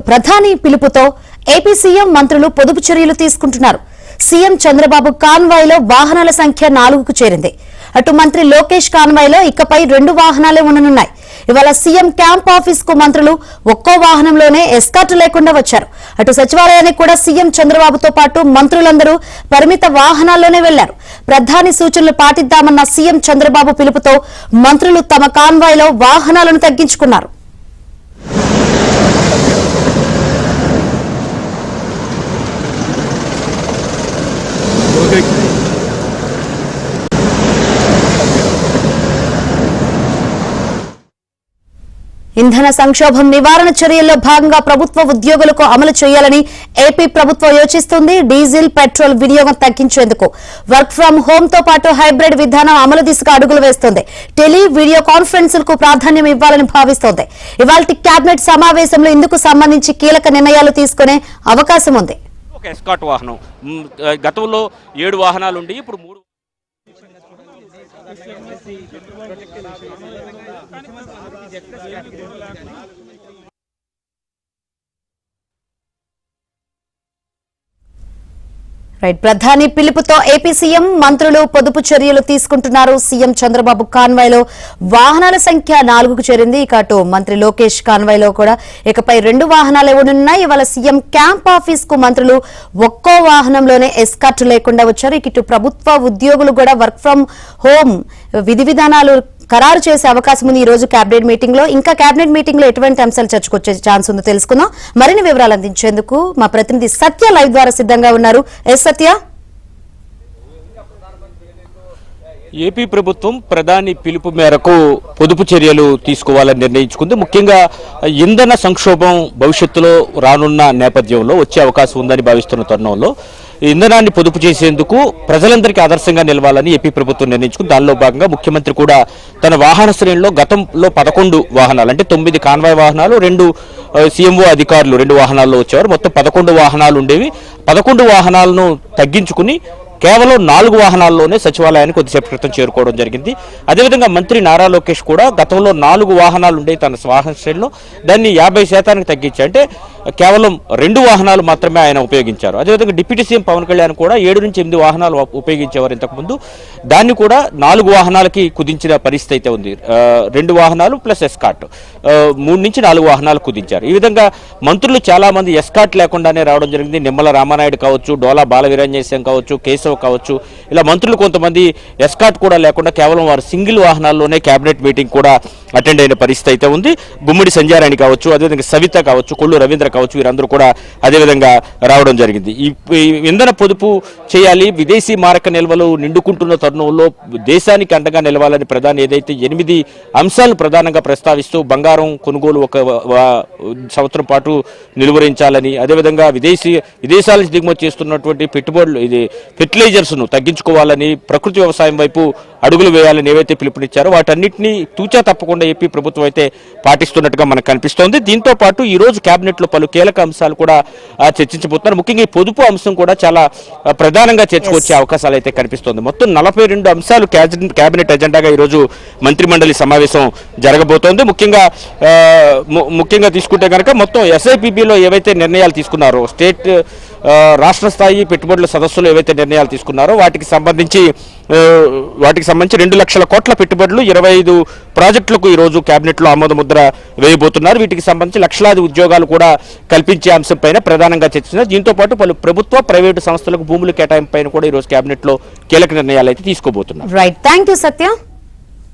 ప్రధాని పిలుపుతో AP CM మంత్రులు పొదుపు చర్యలు తీసుకుంటున్నారు. సీఎం చంద్రబాబు కాన్వాయ్లో వాహనాల సంఖ్య 4కు చేరింది. అటు మంత్రి లోకేష్ కాన్వాయ్లో ఇకపై 2 వాహనాలే ఉండనున్నాయి. ఇవాళ సీఎం క్యాంప్ ఆఫీస్ కు మంత్రులు ఒక్కో వాహనంలోనే ఎస్కార్ట్ లేకుండా వచ్చారు. అటు సచివాలయానికి కూడా సీఎం చంద్రబాబుతో పాటు మంత్రులందరూ పరిమిత వాహనాల్లోనే వెళ్లారు. ప్రధాని సూచనలు పాటిద్దామన్న సీఎం చంద్రబాబు పిలుపుతో మంత్రులు తమ కాన్వాయ్లో వాహనాలను తగ్గించుకున్నారు. ఇంధన సంక్షోభం నివారణ చర్యల్లో భాగంగా ప్రభుత్వ ఉద్యోగులకు అమలు చేయాలని ఏపీ ప్రభుత్వం యోచిస్తుంది. డీజిల్, పెట్రోల్ వినియోగం తగ్గించేందుకు వర్క్ ఫ్రం హోం తో పాటు హైబ్రిడ్ విధానం అమలు దిశగా అడుగులు వేస్తోంది. టెలి, వీడియో కాన్ఫరెన్సులకు ప్రాధాన్యం ఇవ్వాలని భావిస్తోంది. ఇవాల్టి కేబినెట్ సమావేశంలో ఇందుకు సంబంధించి కీలక నిర్ణయాలు తీసుకునే అవకాశం ఉంది. ఒక ఎస్కాట్ వాహనం గతంలో 7 వాహనాలు ఉండి ఇప్పుడు 3. ప్రధాని పిలుపుతో ఏపీ సీఎం మంత్రులు పొదుపు చర్యలు తీసుకుంటున్నారు. సీఎం చంద్రబాబు కాన్వాయ్లో వాహనాల సంఖ్య 4కు చేరింది. ఇక అటు మంత్రి లోకేష్ కాన్వాయ్లో కూడా ఇకపై 2 వాహనాలే ఉన్నాయి. ఇవాళ సీఎం క్యాంప్ ఆఫీస్ కు మంత్రులు ఒక్కో వాహనంలోనే ఎస్కార్ట్ లేకుండా వచ్చారు. ఇటు ప్రభుత్వ ఉద్యోగులు కూడా వర్క్ ఫ్రం హోం విధి విధానాలు ఖరారు చేసే అవకాశం ఉంది. ఈ రోజు కేబినెట్ మీటింగ్ లో ఇంకా కేబినెట్ మీటింగ్ లో ఎటువంటి అంశాలు చర్చకొచ్చే ఛాన్స్ ఉందో తెలుసుకుందాం. మరిన్ని వివరాలు అందించేందుకు మా ప్రతినిధి సత్య లైవ్ ద్వారా సిద్ధంగా ఉన్నారు. సత్య, ఏపీ ప్రభుత్వం ప్రధాని పిలుపు మేరకు పొదుపు చర్యలు తీసుకోవాలని నిర్ణయించుకుంది. ముఖ్యంగా ఇంధన సంక్షోభం భవిష్యత్తులో రానున్న నేపథ్యంలో వచ్చే అవకాశం ఉందని భావిస్తున్న తరుణంలో ఇంధనాన్ని పొదుపు చేసేందుకు ప్రజలందరికీ ఆదర్శంగా నిలవాలని ఏపీ ప్రభుత్వం నిర్ణయించుకుంది. దానిలో భాగంగా ముఖ్యమంత్రి కూడా తన వాహన శ్రేణిలో గతంలో 11 వాహనాలు అంటే 9 కాన్వాయ్ వాహనాలు, 2 సీఎంఓ అధికారులు 2 వాహనాల్లో వచ్చేవారు. మొత్తం 11 వాహనాలు ఉండేవి. 11 వాహనాలను తగ్గించుకుని కేవలం 4 వాహనాల్లోనే సచివాలయానికి కొద్దిసేపు క్రితం చేరుకోవడం జరిగింది. అదేవిధంగా మంత్రి నారా లోకేష్ కూడా గతంలో 4 వాహనాలు ఉండే తన వాహన శ్రేణిలో దాన్ని 50% తగ్గించి అంటే కేవలం 2 వాహనాలు మాత్రమే ఆయన ఉపయోగించారు. అదేవిధంగా డిప్యూటీ సీఎం పవన్ కళ్యాణ్ కూడా 7 నుంచి 8 వాహనాలు ఉపయోగించేవారు ఇంతకుముందు. దాన్ని కూడా 4 వాహనాలకి కుదించిన పరిస్థితి అయితే ఉంది. 2 వాహనాలు ప్లస్ ఎస్కాట్ 3 నుంచి 4 వాహనాలు కుదించారు. ఈ విధంగా మంత్రులు చాలా మంది ఎస్కాట్ లేకుండానే రావడం జరిగింది. నిమ్మల రామానాయుడు కావచ్చు, డోలా బాలవీరంజన్ కావచ్చు, కేశవ్ కావచ్చు, ఇలా మంత్రులు కొంతమంది ఎస్కాట్ కూడా లేకుండా కేవలం వారు సింగిల్ వాహనాల్లోనే కేబినెట్ మీటింగ్ కూడా అటెండ్ అయిన పరిస్థితి అయితే ఉంది. గుమ్మడి సంజయారాణి కావచ్చు, అదేవిధంగా సవిత కావచ్చు, కొల్లు రవీంద్ర కావచ్చు, వీరందరూ కూడా అదేవిధంగా రావడం జరిగింది. ఈ ఇంధన పొదుపు చేయాలి, విదేశీ మారక నిల్వలు నిండుకుంటున్న తరుణంలో దేశానికి అండగా నిలవాలని ప్రధాని ఏదైతే 8 అంశాలను ప్రధానంగా ప్రస్తావిస్తూ బంగారం కొనుగోలు 1 సంవత్సరం పాటు నిలువరించాలని, అదేవిధంగా విదేశాల నుంచి దిగుమతి చేస్తున్నటువంటి పెట్టుబడులు ఫెర్టిలైజర్స్ను తగ్గించుకోవాలని, ప్రకృతి వ్యవసాయం వైపు అడుగులు వేయాలని ఏవైతే పిలుపునిచ్చారో వాటన్నిటినీ తూచా తప్పకుండా ఏపీ ప్రభుత్వం అయితే పాటిస్తున్నట్టుగా మనకు కనిపిస్తోంది. దీంతో పాటు ఈ రోజు కేబినెట్ లో పలు కీలక అంశాలు కూడా చర్చించబోతున్నారు. ముఖ్యంగా ఈ పొదుపు అంశం కూడా చాలా ప్రధానంగా చర్చకొచ్చే అవకాశాలు అయితే కనిపిస్తోంది. మొత్తం 42 అంశాలు కేబినెట్ ఎజెండాగా ఈ రోజు మంత్రిమండలి సమావేశం జరగబోతోంది. ముఖ్యంగా తీసుకుంటే కనుక మొత్తం ఎస్ఐపిబిలో ఏవైతే నిర్ణయాలు తీసుకున్నారో, రాష్ట్ర స్థాయి పెట్టుబడుల సదస్సులో ఏవైతే నిర్ణయాలు తీసుకున్నారో వాటికి సంబంధించి 2 లక్షల కోట్ల పెట్టుబడులు 25 ప్రాజెక్టులకు ఈ రోజు కేబినెట్ లో ఆమోద ముద్ర వేయబోతున్నారు. వీటికి సంబంధించి లక్షలాది ఉద్యోగాలు కూడా కల్పించే అంశంపైన ప్రధానంగా చర్చించారు. దీంతో పాటు పలు ప్రభుత్వ, ప్రైవేటు సంస్థలకు భూములు కేటాయింపు పైన కూడా ఈ రోజు కేబినెట్ లో కీలక నిర్ణయాలు అయితే తీసుకోబోతున్నారు. రైట్, థాంక్యూ సత్య.